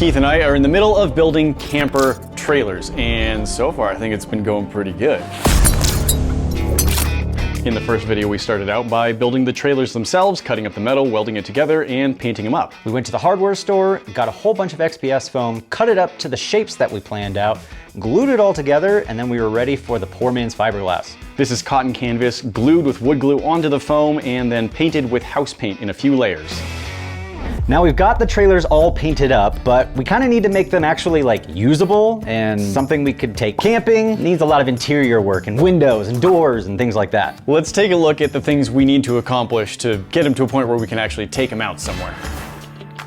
Keith and I are in the middle of building camper trailers, and so far I think it's been going pretty good. In the first video, we started out by building the trailers themselves, cutting up the metal, welding it together, and painting them up. We went to the hardware store, got a whole bunch of XPS foam, cut it up to the shapes that we planned out, glued it all together, and then we were ready for the poor man's fiberglass. This is cotton canvas glued with wood glue onto the foam and then painted with house paint in a few layers. Now we've got the trailers all painted up, but we kind of need to make them actually like usable and something we could take camping. It needs a lot of interior work and windows and doors and things like that. Let's take a look at the things we need to accomplish to get them to a point where we can actually take them out somewhere.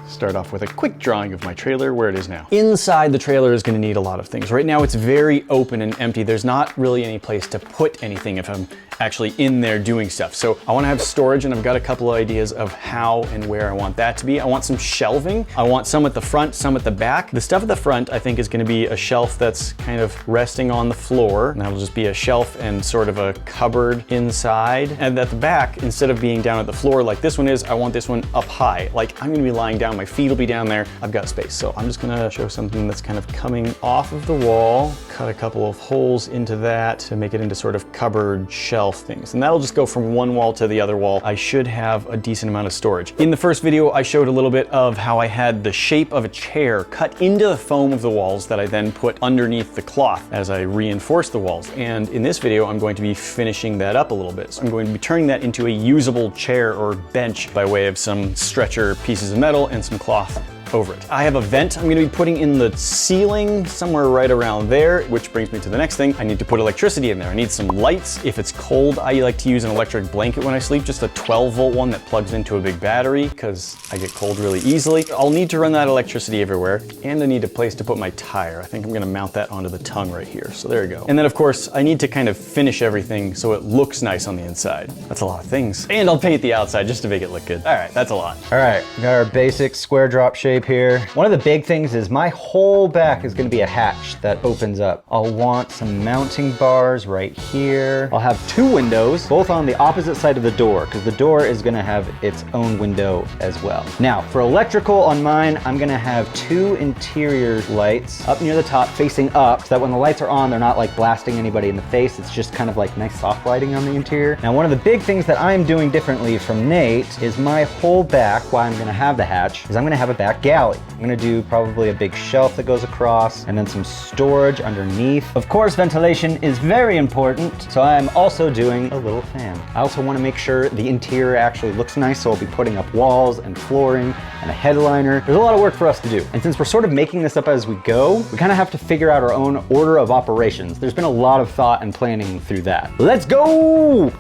Start off with a quick drawing of my trailer where it is now. Inside the trailer is going to need a lot of things. Right now it's very open and empty. There's not really any place to put anything if I'm actually in there doing stuff. So I want to have storage, and I've got a couple of ideas of how and where I want that to be. I want some shelving. I want some at the front, some at the back. The stuff at the front I think is going to be a shelf that's kind of resting on the floor, and that'll just be a shelf and sort of a cupboard inside. And at the back, instead of being down at the floor like this one is, I want this one up high. Like I'm going to be lying down, my feet will be down there. I've got space. So I'm just going to show something that's kind of coming off of the wall, cut a couple of holes into that to make it into sort of cupboard shelf things. And that'll just go from one wall to the other wall. I should have a decent amount of storage. In the first video, I showed a little bit of how I had the shape of a chair cut into the foam of the walls that I then put underneath the cloth as I reinforced the walls. And in this video, I'm going to be finishing that up a little bit. So I'm going to be turning that into a usable chair or bench by way of some stretcher pieces of metal and some cloth over it. I have a vent I'm going to be putting in the ceiling somewhere right around there, which brings me to the next thing. I need to put electricity in there. I need some lights. If it's cold, I like to use an electric blanket when I sleep, just a 12-volt one that plugs into a big battery because I get cold really easily. I'll need to run that electricity everywhere, and I need a place to put my tire. I think I'm going to mount that onto the tongue right here. So there you go. And then of course, I need to kind of finish everything so it looks nice on the inside. That's a lot of things. And I'll paint the outside just to make it look good. All right, that's a lot. All right, we got our basic square drop shape here. One of the big things is my whole back is going to be a hatch that opens up. I'll want some mounting bars right here. I'll have two windows, both on the opposite side of the door, because the door is going to have its own window as well. Now, for electrical on mine, I'm going to have two interior lights up near the top facing up, so that when the lights are on, they're not like blasting anybody in the face. It's just kind of like nice soft lighting on the interior. Now, one of the big things that I'm doing differently from Nate is my whole back, why I'm going to have the hatch, is I'm going to have a back galley. I'm going to do probably a big shelf that goes across and then some storage underneath. Of course, ventilation is very important, so I'm also doing a little fan. I also want to make sure the interior actually looks nice, so I'll be putting up walls and flooring and a headliner. There's a lot of work for us to do. And since we're sort of making this up as we go, we kind of have to figure out our own order of operations. There's been a lot of thought and planning through that. Let's go!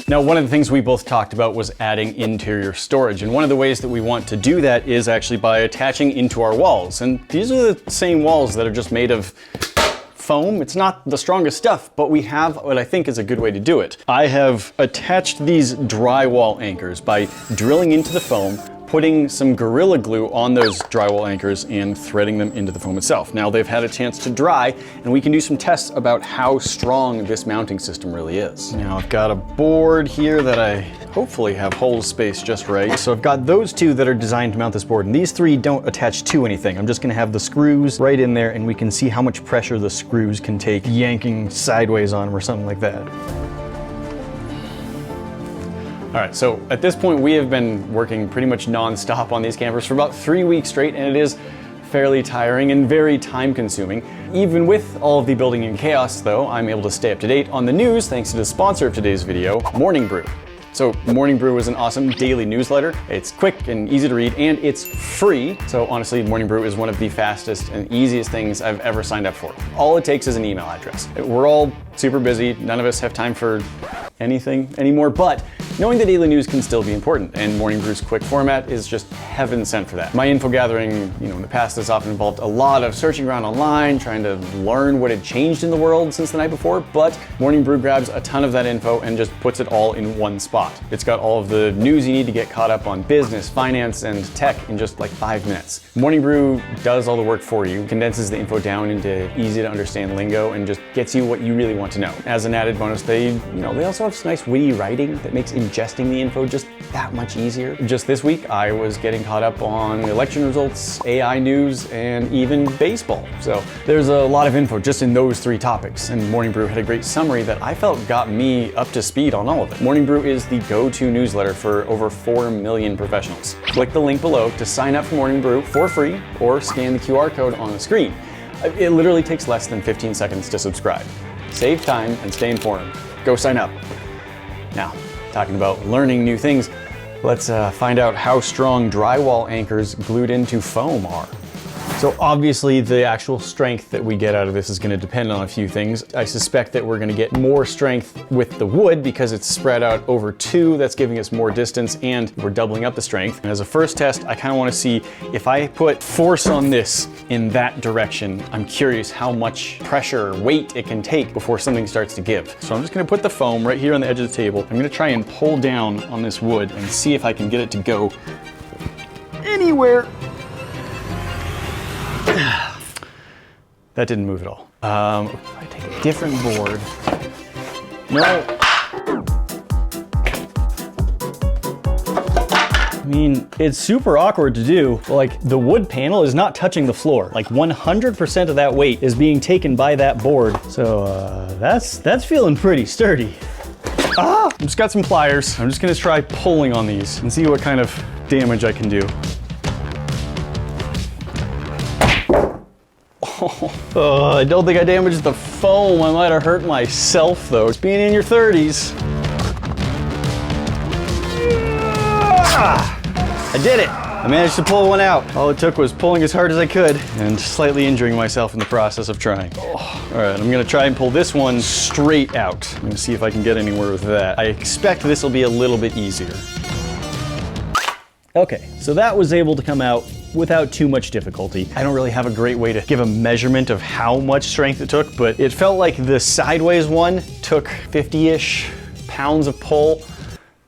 Now, one of the things we both talked about was adding interior storage. And one of the ways that we want to do that is actually by attaching into our walls. And these are the same walls that are just made of foam. It's not the strongest stuff, but we have what I think is a good way to do it. I have attached these drywall anchors by drilling into the foam, putting some Gorilla Glue on those drywall anchors and threading them into the foam itself. Now they've had a chance to dry, and we can do some tests about how strong this mounting system really is. Now I've got a board here that I hopefully have hole space just right. So I've got those two that are designed to mount this board, and these three don't attach to anything. I'm just gonna have the screws right in there, and we can see how much pressure the screws can take yanking sideways on them or something like that. All right, so at this point we have been working pretty much non-stop on these campers for about 3 weeks straight, and it is fairly tiring and very time consuming. Even with all of the building and chaos though, I'm able to stay up to date on the news thanks to the sponsor of today's video, Morning Brew. So Morning Brew is an awesome daily newsletter. It's quick and easy to read, and it's free. So honestly, Morning Brew is one of the fastest and easiest things I've ever signed up for. All it takes is an email address. We're all super busy. None of us have time for anything anymore, but knowing the daily news can still be important, and Morning Brew's quick format is just heaven sent for that. My info gathering, in the past has often involved a lot of searching around online, trying to learn what had changed in the world since the night before, but Morning Brew grabs a ton of that info and just puts it all in one spot. It's got all of the news you need to get caught up on business, finance, and tech in just like 5 minutes. Morning Brew does all the work for you, condenses the info down into easy to understand lingo, and just gets you what you really want to know. As an added bonus, they also have some nice witty writing that makes ingesting the info just that much easier. Just this week, I was getting caught up on election results, AI news, and even baseball. So there's a lot of info just in those 3 topics. And Morning Brew had a great summary that I felt got me up to speed on all of it. Morning Brew is the go-to newsletter for over 4 million professionals. Click the link below to sign up for Morning Brew for free or scan the QR code on the screen. It literally takes less than 15 seconds to subscribe. Save time and stay informed. Go sign up. Now, talking about learning new things, let's find out how strong drywall anchors glued into foam are. So obviously the actual strength that we get out of this is going to depend on a few things. I suspect that we're going to get more strength with the wood because it's spread out over 2, that's giving us more distance, and we're doubling up the strength. And as a first test, I kind of want to see if I put force on this in that direction, I'm curious how much pressure or weight it can take before something starts to give. So I'm just going to put the foam right here on the edge of the table. I'm going to try and pull down on this wood and see if I can get it to go anywhere. That didn't move at all. I take a different board. No. I mean, it's super awkward to do. Like, the wood panel is not touching the floor. Like, 100% of that weight is being taken by that board. So that's feeling pretty sturdy. Ah! I've just got some pliers. I'm just gonna try pulling on these and see what kind of damage I can do. Oh, I don't think I damaged the foam. I might have hurt myself though. It's being in your 30s. I did it. I managed to pull one out. All it took was pulling as hard as I could and slightly injuring myself in the process of trying. Oh. All right, I'm gonna try and pull this one straight out. I'm gonna see if I can get anywhere with that. I expect this will be a little bit easier. Okay, so that was able to come out without too much difficulty. I don't really have a great way to give a measurement of how much strength it took, but it felt like the sideways one took 50-ish pounds of pull.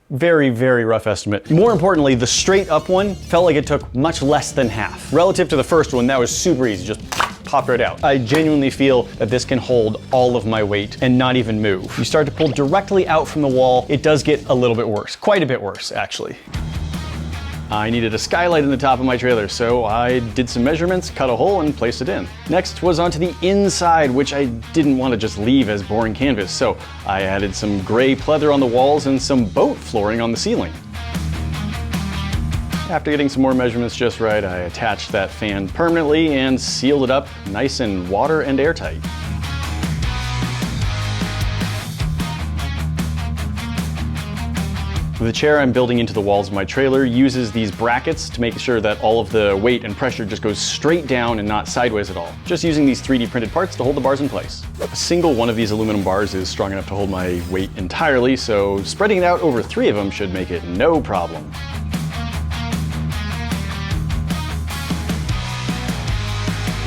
Very, very rough estimate. More importantly, the straight up one felt like it took much less than half. Relative to the first one, that was super easy, just popped right out. I genuinely feel that this can hold all of my weight and not even move. You start to pull directly out from the wall, it does get a little bit worse. Quite a bit worse, actually. I needed a skylight in the top of my trailer, so I did some measurements, cut a hole, and placed it in. Next was onto the inside, which I didn't want to just leave as boring canvas, so I added some gray pleather on the walls and some boat flooring on the ceiling. After getting some more measurements just right, I attached that fan permanently and sealed it up nice and water and airtight. The chair I'm building into the walls of my trailer uses these brackets to make sure that all of the weight and pressure just goes straight down and not sideways at all. Just using these 3D printed parts to hold the bars in place. A single one of these aluminum bars is strong enough to hold my weight entirely, so spreading it out over 3 of them should make it no problem.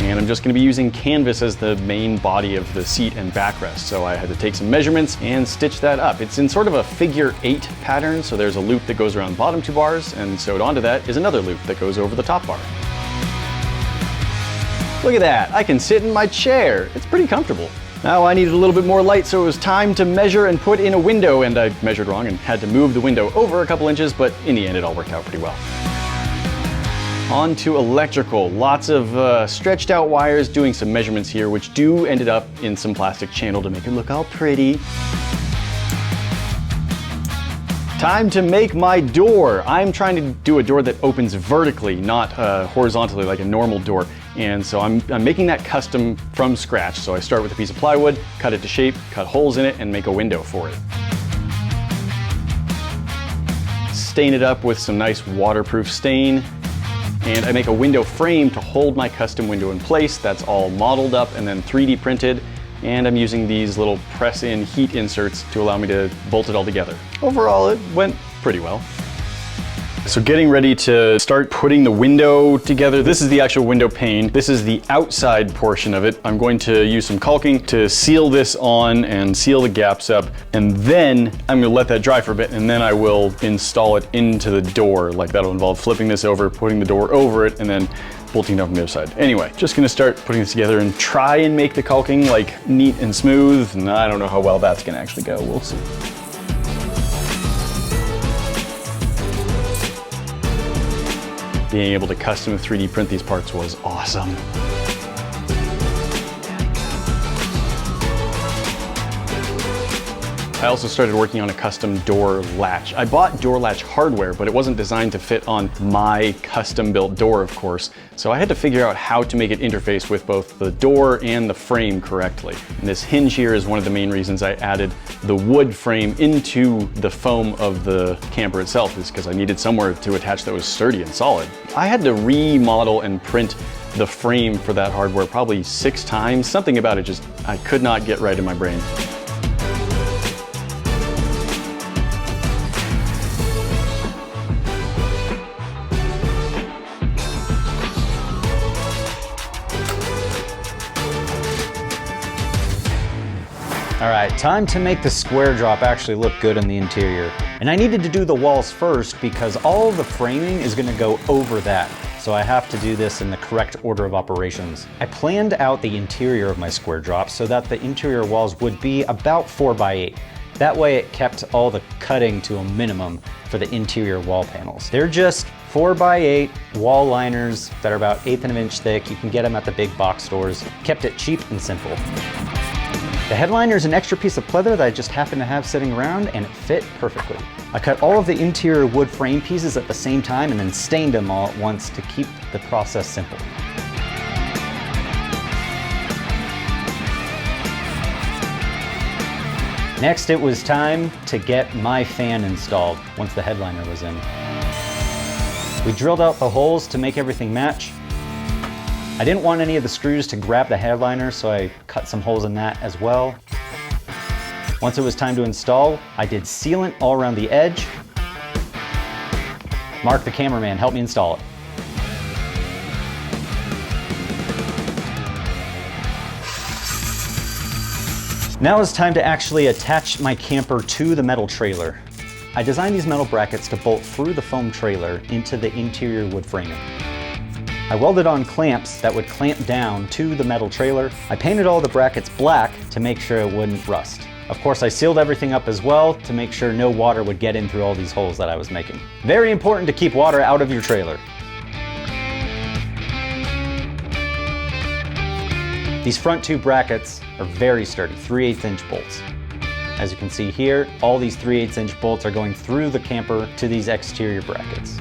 And I'm just going to be using canvas as the main body of the seat and backrest, so I had to take some measurements and stitch that up. It's in sort of a figure 8 pattern, so there's a loop that goes around the bottom 2 bars, and sewed onto that is another loop that goes over the top bar. Look at that, I can sit in my chair. It's pretty comfortable. Now I needed a little bit more light, so it was time to measure and put in a window, and I measured wrong and had to move the window over a couple inches, but in the end it all worked out pretty well. On to electrical. Lots of stretched out wires, doing some measurements here, which ended up in some plastic channel to make it look all pretty. Time to make my door. I'm trying to do a door that opens vertically, not horizontally like a normal door. And so I'm making that custom from scratch. So I start with a piece of plywood, cut it to shape, cut holes in it, and make a window for it. Stain it up with some nice waterproof stain. And I make a window frame to hold my custom window in place. That's all modeled up and then 3D printed. And I'm using these little press-in heat inserts to allow me to bolt it all together. Overall, it went pretty well. So getting ready to start putting the window together. This is the actual window pane. This is the outside portion of it. I'm going to use some caulking to seal this on and seal the gaps up. And then I'm gonna let that dry for a bit, and then I will install it into the door. Like, that'll involve flipping this over, putting the door over it, and then bolting it up on the other side. Anyway, just gonna start putting this together and try and make the caulking like neat and smooth. And I don't know how well that's gonna actually go. We'll see. being able to custom 3D print these parts was awesome. I also started working on a custom door latch. I bought door latch hardware, but it wasn't designed to fit on my custom built door, of course. So I had to figure out how to make it interface with both the door and the frame correctly. And this hinge here is one of the main reasons I added the wood frame into the foam of the camper itself, is because I needed somewhere to attach that was sturdy and solid. I had to remodel and print the frame for that hardware probably 6 times. Something about it just, I could not get right in my brain. All right, time to make the square drop actually look good in the interior. And I needed to do the walls first because all the framing is gonna go over that. So I have to do this in the correct order of operations. I planned out the interior of my square drop so that the interior walls would be about 4x8. That way it kept all the cutting to a minimum for the interior wall panels. They're just 4x8 wall liners that are about 1/8 of an inch thick. You can get them at the big box stores. Kept it cheap and simple. The headliner is an extra piece of pleather that I just happened to have sitting around, and it fit perfectly. I cut all of the interior wood frame pieces at the same time and then stained them all at once to keep the process simple. Next, it was time to get my fan installed once the headliner was in. We drilled out the holes to make everything match. I didn't want any of the screws to grab the headliner, so I cut some holes in that as well. Once it was time to install, I did sealant all around the edge. Mark, the cameraman, helped me install it. Now it's time to actually attach my camper to the metal trailer. I designed these metal brackets to bolt through the foam trailer into the interior wood framing. I welded on clamps that would clamp down to the metal trailer. I painted all the brackets black to make sure it wouldn't rust. Of course, I sealed everything up as well to make sure no water would get in through all these holes that I was making. Very important to keep water out of your trailer. These front 2 brackets are very sturdy, 3/8 inch bolts. As you can see here, all these 3/8 inch bolts are going through the camper to these exterior brackets.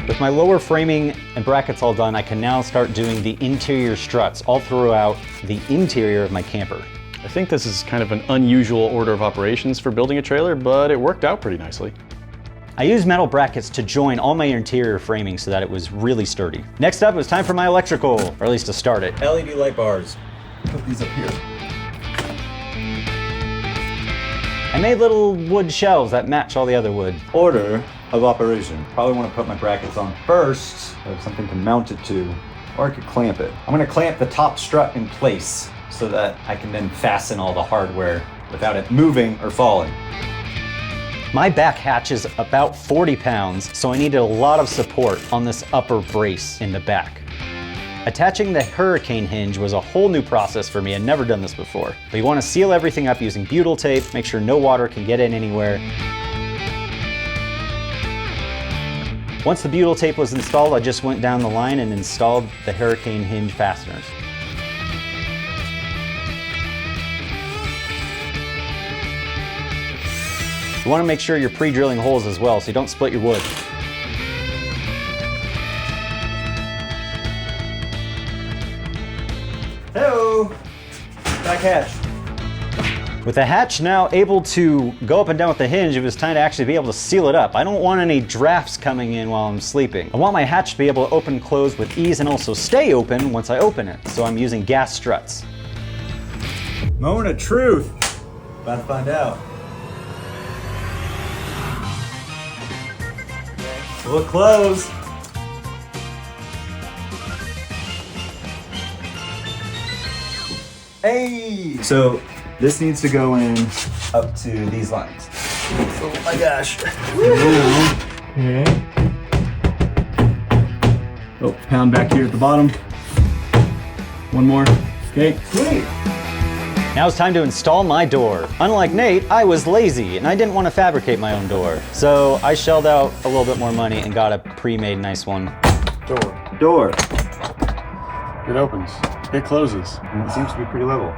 With my lower framing and brackets all done, I can now start doing the interior struts all throughout the interior of my camper. I think this is kind of an unusual order of operations for building a trailer, but it worked out pretty nicely. I used metal brackets to join all my interior framing so that it was really sturdy. Next up, it was time for my electrical, or at least to start it. LED light bars. Put these up here. I made little wood shelves that match all the other wood. Order of operation. Probably want to put my brackets on first. I have something to mount it to, or I could clamp it. I'm going to clamp the top strut in place so that I can then fasten all the hardware without it moving or falling. My back hatch is about 40 pounds, so I needed a lot of support on this upper brace in the back. Attaching the hurricane hinge was a whole new process for me. I'd never done this before. But you want to seal everything up using butyl tape, make sure no water can get in anywhere. Once the butyl tape was installed, I just went down the line and installed the hurricane hinge fasteners. You want to make sure you're pre-drilling holes as well so you don't split your wood. Hello! Back hatch. With the hatch now able to go up and down with the hinge, it was time to actually be able to seal it up. I don't want any drafts coming in while I'm sleeping. I want my hatch to be able to open and close with ease and also stay open once I open it. So I'm using gas struts. Moment of truth. About to find out. We'll close. Hey! So this needs to go in up to these lines. Oh my gosh. Okay. Oh, pound back here at the bottom. One more. Okay. Sweet. Now it's time to install my door. Unlike Nate, I was lazy and I didn't want to fabricate my own door. So I shelled out a little bit more money and got a pre-made nice one. Door. It opens. It closes. And it seems to be pretty level.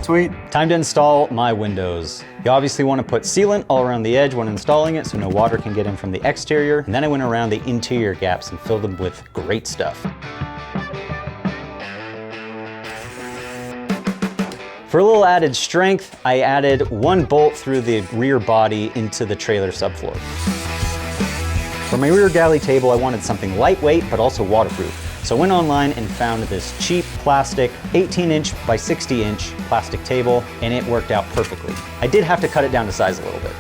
Sweet. Time to install my windows. You obviously want to put sealant all around the edge when installing it so no water can get in from the exterior. And then I went around the interior gaps and filled them with great stuff. For a little added strength, I added one bolt through the rear body into the trailer subfloor. For my rear galley table, I wanted something lightweight but also waterproof. So I went online and found this cheap plastic 18-inch by 60-inch plastic table, and it worked out perfectly. I did have to cut it down to size a little bit.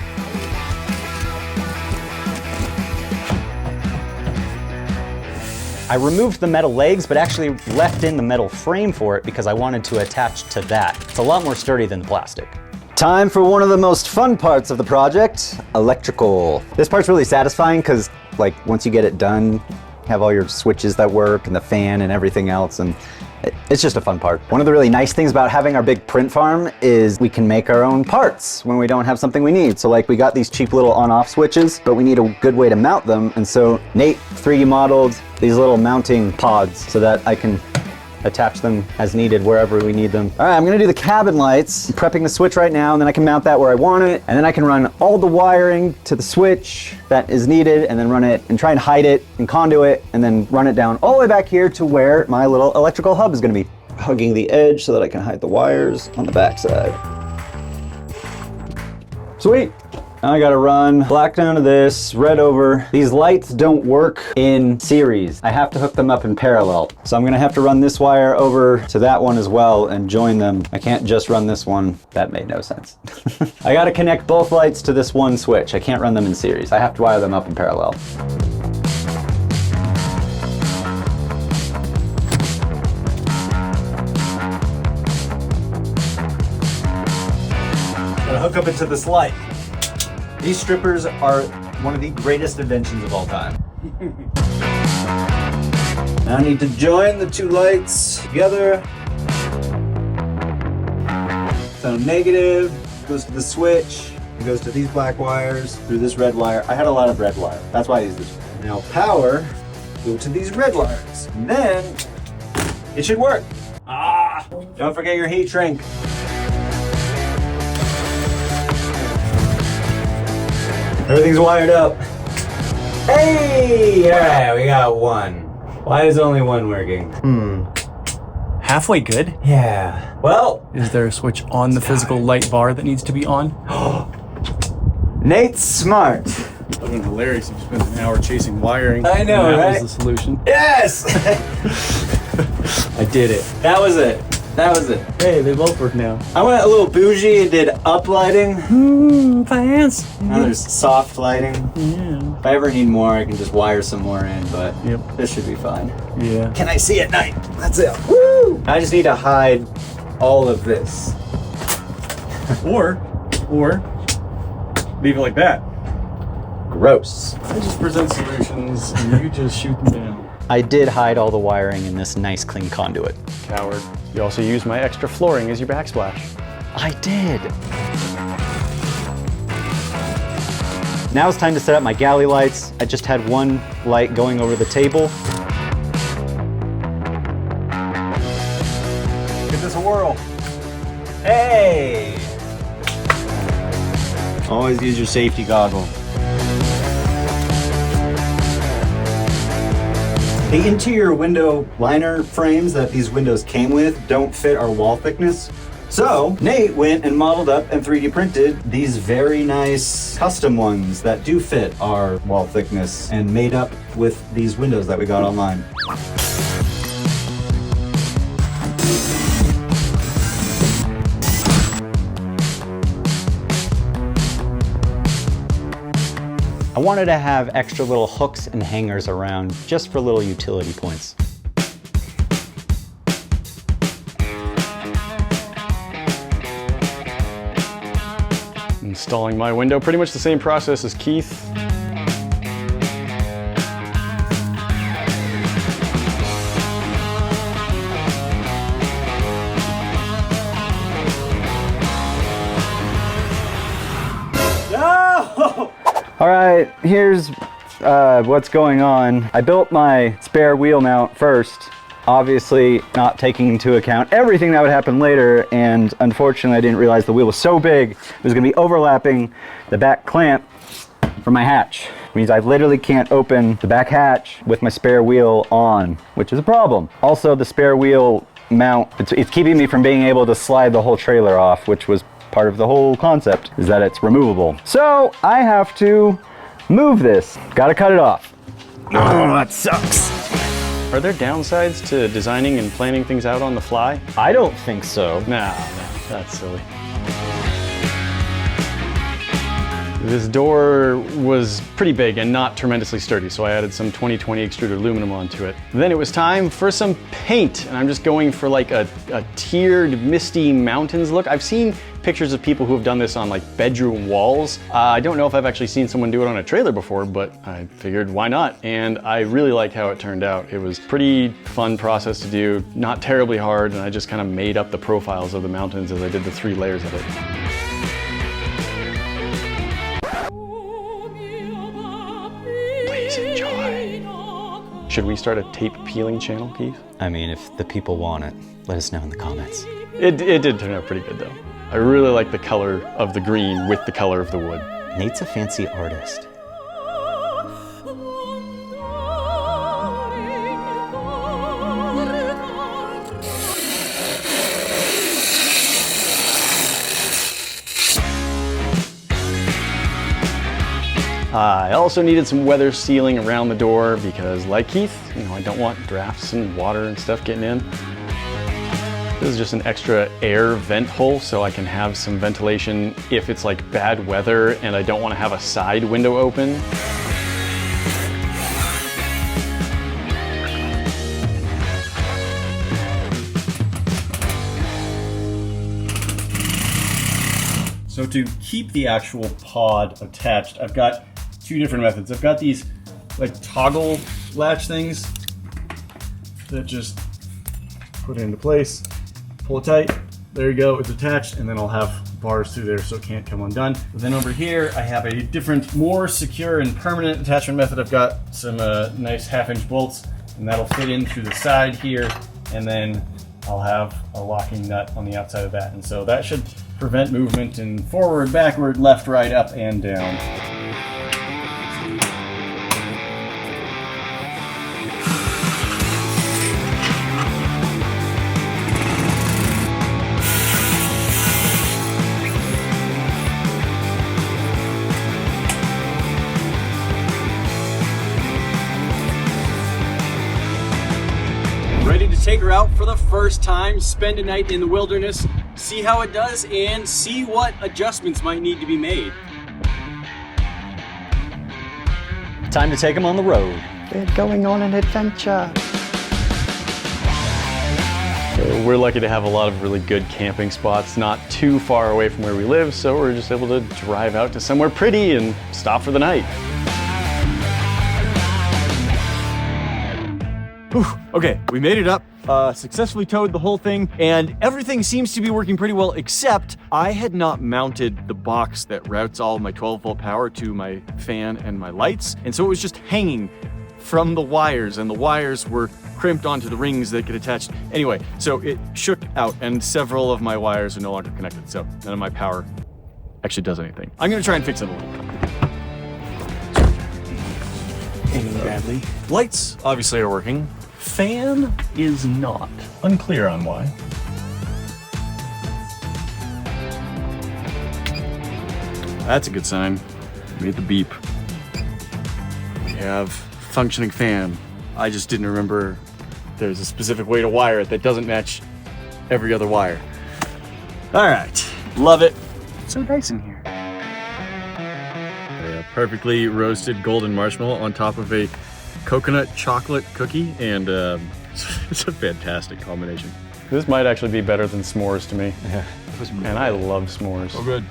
I removed the metal legs, but actually left in the metal frame for it because I wanted to attach to that. It's a lot more sturdy than the plastic. Time for one of the most fun parts of the project, electrical. This part's really satisfying because, like, once you get it done, have all your switches that work and the fan and everything else, and it's just a fun part. One of the really nice things about having our big print farm is we can make our own parts when we don't have something we need. So like we got these cheap little on-off switches, but we need a good way to mount them. And so Nate 3D modeled these little mounting pods so that I can attach them as needed wherever we need them. All right, I'm gonna do the cabin lights. I'm prepping the switch right now, and then I can mount that where I want it, and then I can run all the wiring to the switch that is needed, and then run it and try and hide it in conduit, and then run it down all the way back here to where my little electrical hub is gonna be. Hugging the edge so that I can hide the wires on the backside. Sweet. Now I gotta run black down to this, red over. These lights don't work in series. I have to hook them up in parallel. So I'm gonna have to run this wire over to that one as well and join them. I can't just run this one. That made no sense. I gotta connect both lights to this one switch. I can't run them in series. I have to wire them up in parallel. Gotta hook up into this light. These strippers are one of the greatest inventions of all time. Now I need to join the two lights together. So negative goes to the switch, it goes to these black wires, through this red wire. I had a lot of red wire, that's why I use this one. Now power, go to these red wires, and then it should work. Don't forget your heat shrink. Everything's wired up. Hey! All right, we got one. Why is only one working? Halfway good? Yeah. Well, Is there a switch on the physical light bar that needs to be on? Nate's smart. That would have been hilarious if you spent an hour chasing wiring. I know, and that right? was the solution. Yes! I did it. That was it. That was it. Hey, they both work now. I went a little bougie and did up lighting. Fancy. Now there's soft lighting. Yeah. If I ever need more, I can just wire some more in, but Yep. this should be fine. Yeah. Can I see at night? That's it. Woo! I just need to hide all of this. Or leave it like that. Gross. I just present solutions and you just shoot them down. I did hide all the wiring in this nice clean conduit. Coward. You also used my extra flooring as your backsplash. I did. Now it's time to set up my galley lights. I just had one light going over the table. Give this a whirl. Hey! Always use your safety goggle. The interior window liner frames that these windows came with don't fit our wall thickness. So Nate went and modeled up and 3D printed these very nice custom ones that do fit our wall thickness and made up with these windows that we got online. I wanted to have extra little hooks and hangers around just for little utility points. Installing my window, pretty much the same process as Keith. All right, here's what's going on. I built my spare wheel mount first, obviously not taking into account everything that would happen later, and unfortunately I didn't realize the wheel was so big it was going to be overlapping the back clamp for my hatch. It means I literally can't open the back hatch with my spare wheel on, which is a problem. Also, the spare wheel mount, it's keeping me from being able to slide the whole trailer off, which was part of the whole concept, is that it's removable. So I have to move this. Gotta cut it off. Oh, that sucks. Are there downsides to designing and planning things out on the fly? I don't think so. No, that's silly. This door was pretty big and not tremendously sturdy, so I added some 2020 extruded aluminum onto it. Then it was time for some paint, and I'm just going for like a tiered, misty mountains look. I've seen pictures of people who have done this on like bedroom walls. I don't know if I've actually seen someone do it on a trailer before, but I figured why not? And I really liked how it turned out. It was pretty fun process to do, not terribly hard, and I just kind of made up the profiles of the mountains as I did the 3 layers of it. Please enjoy. Should we start a tape peeling channel, Keith? I mean, if the people want it, let us know in the comments. It did turn out pretty good though. I really like the color of the green with the color of the wood. Nate's a fancy artist. I also needed some weather sealing around the door because, like Keith, I don't want drafts and water and stuff getting in. This is just an extra air vent hole so I can have some ventilation if it's like bad weather and I don't want to have a side window open. So to keep the actual pod attached, I've got 2 different methods. I've got these like toggle latch things that just put it into place, pull it tight, there you go, it's attached, and then I'll have bars through there so it can't come undone. But then over here, I have a different, more secure and permanent attachment method. I've got some nice 1/2-inch bolts, and that'll fit in through the side here, and then I'll have a locking nut on the outside of that. And so that should prevent movement in forward, backward, left, right, up, and down. Ready to take her out for the first time, spend a night in the wilderness, see how it does, and see what adjustments might need to be made. Time to take them on the road. They're going on an adventure. We're lucky to have a lot of really good camping spots not too far away from where we live, so we're just able to drive out to somewhere pretty and stop for the night. Whew. Okay, we made it up, successfully towed the whole thing, and everything seems to be working pretty well, except I had not mounted the box that routes all of my 12-volt power to my fan and my lights, and so it was just hanging from the wires, and the wires were crimped onto the rings that get attached. Anyway, so it shook out, and several of my wires are no longer connected, so none of my power actually does anything. I'm gonna try and fix it a little. Aiming badly. Lights obviously are working. Fan is not. Unclear on why. That's a good sign. Made the beep. We have functioning fan. I just didn't remember there's a specific way to wire it that doesn't match every other wire. All right, love it. It's so nice in here. A perfectly roasted golden marshmallow on top of a coconut chocolate cookie, and it's a fantastic combination. This might actually be better than s'mores to me. Yeah. And I love s'mores. Oh, good.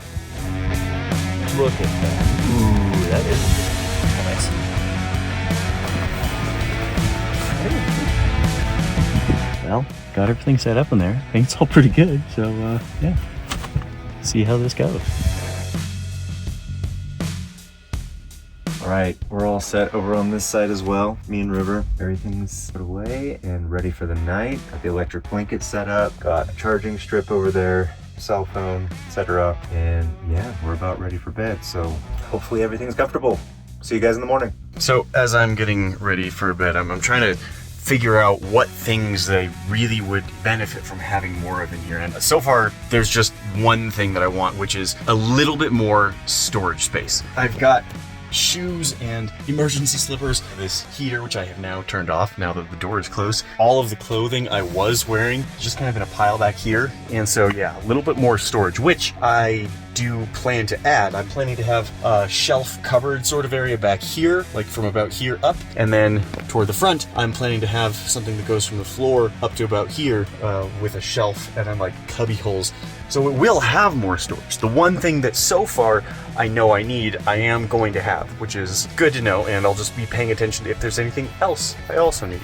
Look at that. Ooh, that is nice. Well, got everything set up in there. I think it's all pretty good, so yeah. See how this goes. All right, we're all set over on this side as well. Me and River, everything's put away and ready for the night. Got the electric blanket set up, got a charging strip over there, cell phone, etc. And yeah, we're about ready for bed. So hopefully everything's comfortable. See you guys in the morning. So as I'm getting ready for bed, I'm trying to figure out what things that I really would benefit from having more of in here. And so far, there's just one thing that I want, which is a little bit more storage space. I've got shoes and emergency slippers, this heater, which I have now turned off now that the door is closed. All of the clothing I was wearing just kind of in a pile back here. And so yeah, a little bit more storage, which I do plan to add. I'm planning to have a shelf covered sort of area back here, like from about here up. And then toward the front, I'm planning to have something that goes from the floor up to about here with a shelf and then like cubby holes. So it will have more storage. The one thing that so far I know I need, I am going to have, which is good to know, and I'll just be paying attention if there's anything else I also need.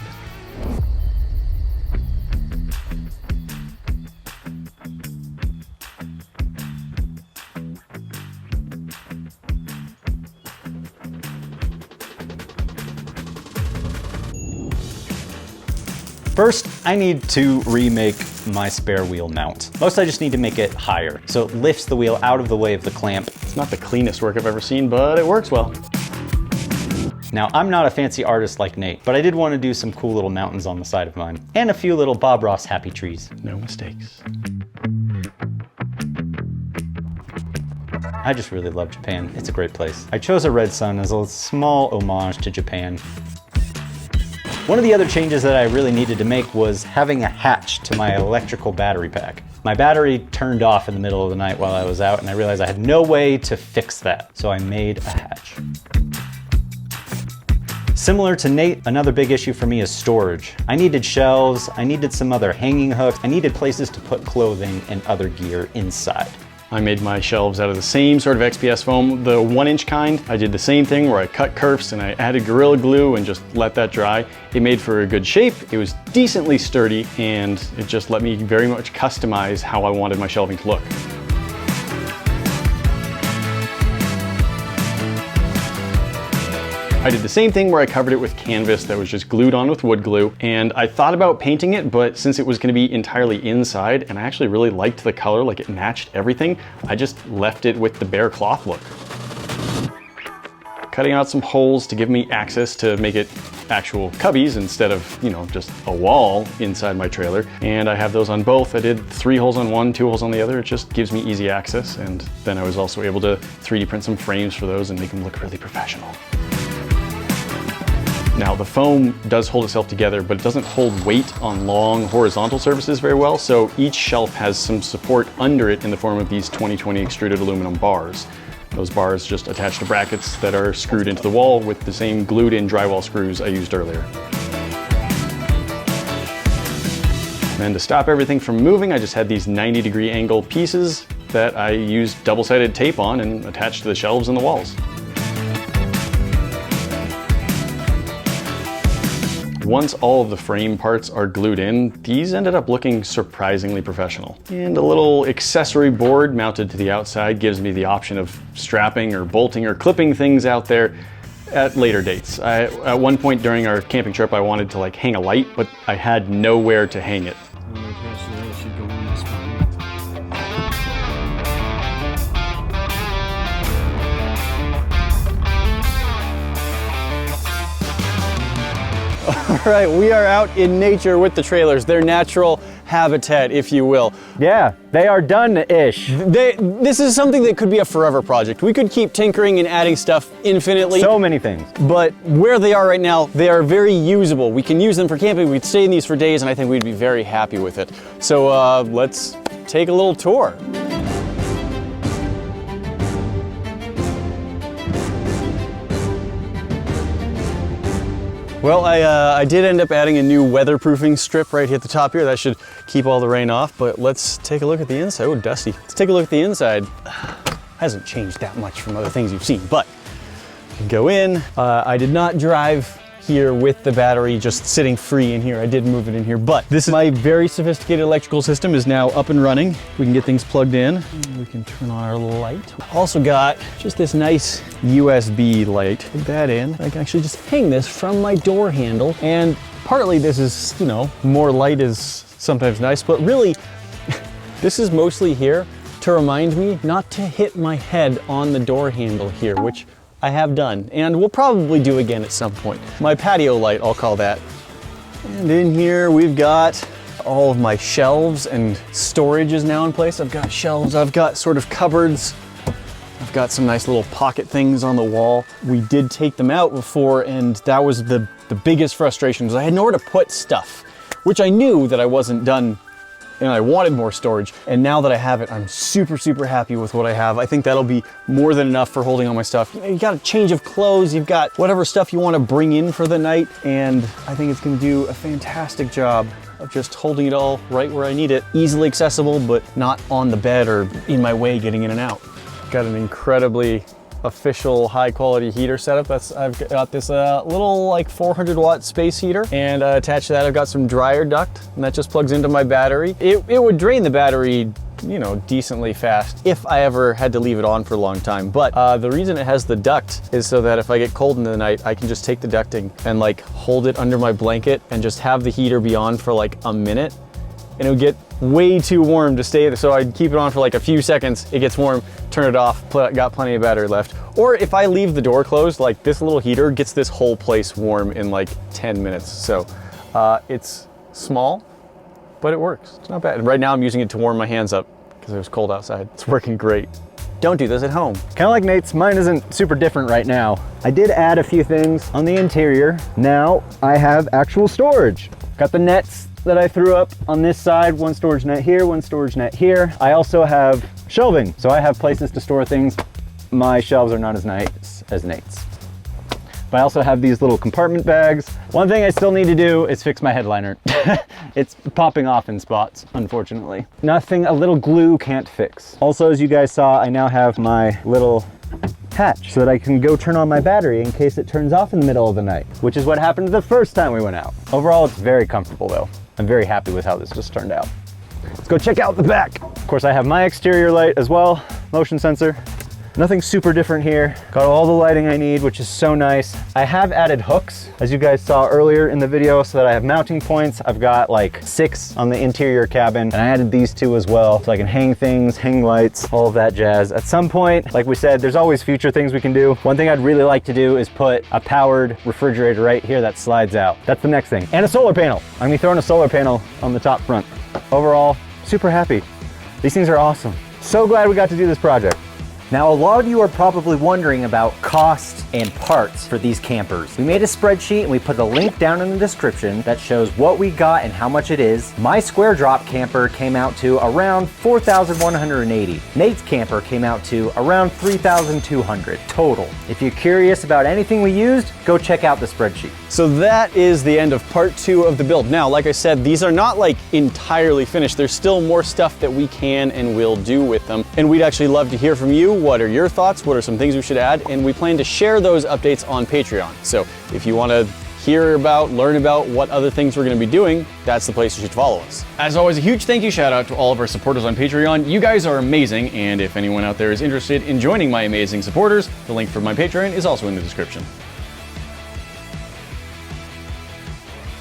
First, I need to remake my spare wheel mount. Most I just need to make it higher, so it lifts the wheel out of the way of the clamp. It's not the cleanest work I've ever seen, but it works well. Now, I'm not a fancy artist like Nate, but I did want to do some cool little mountains on the side of mine, and a few little Bob Ross happy trees. No mistakes. I just really love Japan. It's a great place. I chose a red sun as a small homage to Japan. One of the other changes that I really needed to make was having a hatch to my electrical battery pack. My battery turned off in the middle of the night while I was out, and I realized I had no way to fix that, so I made a hatch. Similar to Nate, another big issue for me is storage. I needed shelves, I needed some other hanging hooks, I needed places to put clothing and other gear inside. I made my shelves out of the same sort of XPS foam, the 1-inch kind. I did the same thing where I cut kerfs and I added Gorilla Glue and just let that dry. It made for a good shape, it was decently sturdy, and it just let me very much customize how I wanted my shelving to look. I did the same thing where I covered it with canvas that was just glued on with wood glue, and I thought about painting it, but since it was going to be entirely inside and I actually really liked the color, like it matched everything, I just left it with the bare cloth look. Cutting out some holes to give me access to make it actual cubbies instead of, you know, just a wall inside my trailer. And I have those on both. I did 3 holes on one, 2 holes on the other. It just gives me easy access. And then I was also able to 3D print some frames for those and make them look really professional. Now the foam does hold itself together, but it doesn't hold weight on long horizontal surfaces very well, so each shelf has some support under it in the form of these 2020 extruded aluminum bars. Those bars just attach to brackets that are screwed into the wall with the same glued in drywall screws I used earlier. And then to stop everything from moving, I just had these 90-degree angle pieces that I used double-sided tape on and attached to the shelves and the walls. Once all of the frame parts are glued in, these ended up looking surprisingly professional. And a little accessory board mounted to the outside gives me the option of strapping or bolting or clipping things out there at later dates. At one point during our camping trip, I wanted to like hang a light, but I had nowhere to hang it. All right, we are out in nature with the trailers, their natural habitat, if you will. Yeah, they are done-ish. This is something that could be a forever project. We could keep tinkering and adding stuff infinitely. So many things. But where they are right now, they are very usable. We can use them for camping. We'd stay in these for days, and I think we'd be very happy with it. So let's take a little tour. Well, I did end up adding a new weatherproofing strip right at the top here. That should keep all the rain off, but let's take a look at the inside. Oh, dusty. Let's take a look at the inside. Hasn't changed that much from other things you've seen, but you can go in. I did not drive here with the battery just sitting free in here. I did move it in here, but this is my very sophisticated electrical system is now up and running. We can get things plugged in. We can turn on our light. Also got just this nice USB light. Plug that in. I can actually just hang this from my door handle. And partly this is, you know, more light is sometimes nice, but really this is mostly here to remind me not to hit my head on the door handle here, which I have done, and we'll probably do again at some point. My patio light, I'll call that. And in here we've got all of my shelves and storage is now in place. I've got shelves, I've got sort of cupboards. I've got some nice little pocket things on the wall. We did take them out before, and that was the biggest frustration, was I had nowhere to put stuff, which I knew that I wasn't done and I wanted more storage. And now that I have it, I'm super, super happy with what I have. I think that'll be more than enough for holding all my stuff. You got a change of clothes, you've got whatever stuff you want to bring in for the night, and I think it's gonna do a fantastic job of just holding it all right where I need it. Easily accessible, but not on the bed or in my way getting in and out. Got an incredibly official high quality heater setup. I've got this little like 400 watt space heater, and attached to that I've got some dryer duct, and that just plugs into my battery. It would drain the battery, you know, decently fast if I ever had to leave it on for a long time. But the reason it has the duct is so that if I get cold in the night, I can just take the ducting and like hold it under my blanket and just have the heater be on for like a minute, and it would get way too warm to stay there. So I'd keep it on for like a few seconds, it gets warm, turn it off, got plenty of battery left. Or if I leave the door closed, like this little heater gets this whole place warm in like 10 minutes. So it's small, but it works. It's not bad. And right now I'm using it to warm my hands up because it was cold outside. It's working great. Don't do this at home. Kind of like Nate's, mine isn't super different right now. I did add a few things on the interior. Now I have actual storage. Got the nets that I threw up on this side, one storage net here, one storage net here. I also have shelving, so I have places to store things. My shelves are not as nice as Nate's. But I also have these little compartment bags. One thing I still need to do is fix my headliner. It's popping off in spots, unfortunately. Nothing a little glue can't fix. Also, as you guys saw, I now have my little hatch so that I can go turn on my battery in case it turns off in the middle of the night, which is what happened the first time we went out. Overall, it's very comfortable though. I'm very happy with how this just turned out. Let's go check out the back. Of course, I have my exterior light as well, motion sensor. Nothing super different here. Got all the lighting I need, which is so nice. I have added hooks, as you guys saw earlier in the video, so that I have mounting points. I've got like 6 on the interior cabin, and I added these 2 as well, so I can hang things, hang lights, all of that jazz. At some point, like we said, there's always future things we can do. One thing I'd really like to do is put a powered refrigerator right here that slides out. That's the next thing. And a solar panel. I'm gonna be throwing a solar panel on the top front. Overall, super happy. These things are awesome. So glad we got to do this project. Now, a lot of you are probably wondering about cost and parts for these campers. We made a spreadsheet and we put a link down in the description that shows what we got and how much it is. My square drop camper came out to around $4,180. Nate's camper came out to around $3,200 total. If you're curious about anything we used, go check out the spreadsheet. So that is the end of part 2 of the build. Now, like I said, these are not like entirely finished. There's still more stuff that we can and will do with them. And we'd actually love to hear from you. What are your thoughts? What are some things we should add? And we plan to share those updates on Patreon. So if you want to hear about, learn about what other things we're going to be doing, that's the place you should follow us. As always, a huge thank you shout out to all of our supporters on Patreon. You guys are amazing. And if anyone out there is interested in joining my amazing supporters, the link for my Patreon is also in the description.